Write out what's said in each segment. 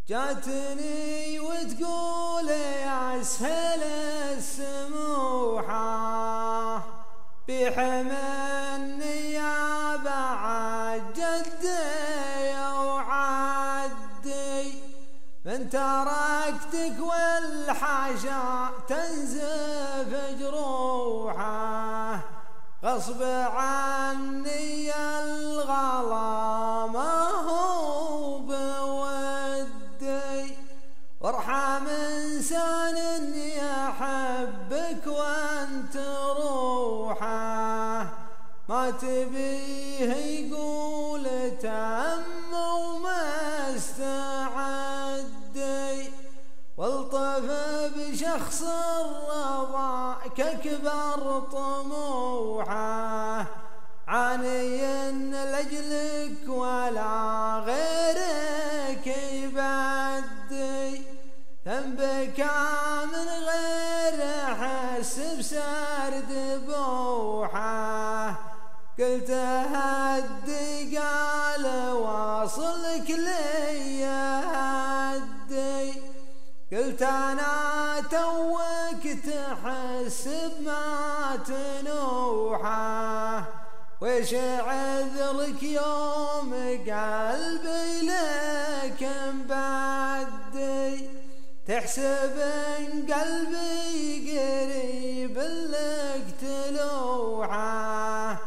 جاتني وتقول يا اسهل السموحة بحملني يا بعد جدي وعدي من تركتك والحاشا تنزف جروحه غصب عني الغلا ما هو بودي وارحم انسان اني احبك وانت روحه ما تبيه يقول تم وما استعدي والطف بشخص الرضا ككبر طموحه عاني لاجلك ولا غيرك يبدي ذنبك من غير حس بسرد بوحه قلت هدي قال واصلك لي هدي قلت انا توك تحس بما تنوحه ويش عذرك يوم قلبي لك مبدي تحسب ان قلبي قريب لك تلوحه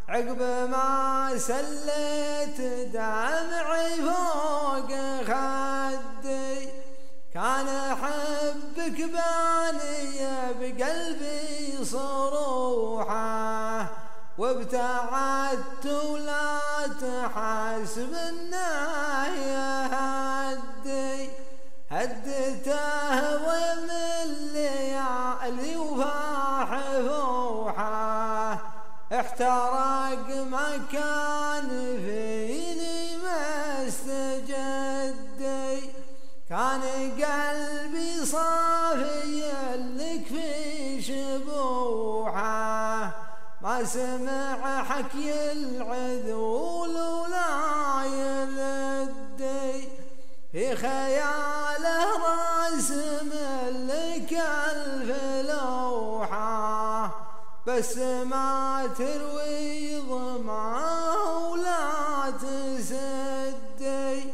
عقب ما سليت دمعي فوق خدي كان حبك باني بقلبي صروحه وابتعدت ولا تحاسب النايه هدته ضم الليالي وفاح فوحه احترق ما كان فيني ما استجدي كان قلبي صافي لك في شبوحه ما سمع حكي العذول ولا يلدي في خياله راسم لك الف لوحه بس ما تروي ظماه ولا تسدي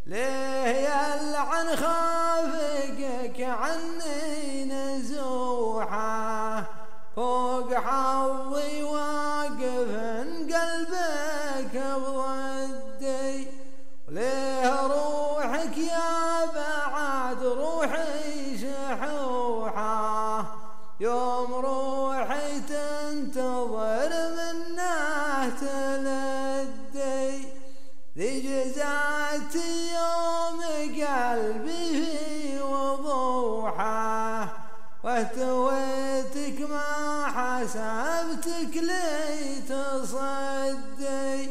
ليه يلعن خافقك عني نزوحه فوق حظي واقف قلبك بضدي وليه روحك يا بعد روحي شحوحه يوم روحي تنتظر منه تلدي ذي جزاتي يوم قلبي في وضوحه واهتويتك ما حسبتك لي تصدي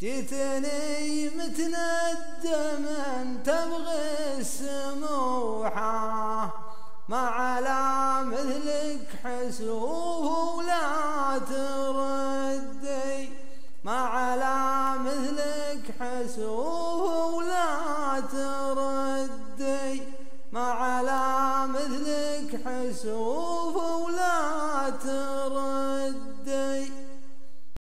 جيتني متندما تبغي السموحه ما على مثلك حسوه ولا تردي ما على مثلك حسوه ولا تردي ما على مثلك حسوه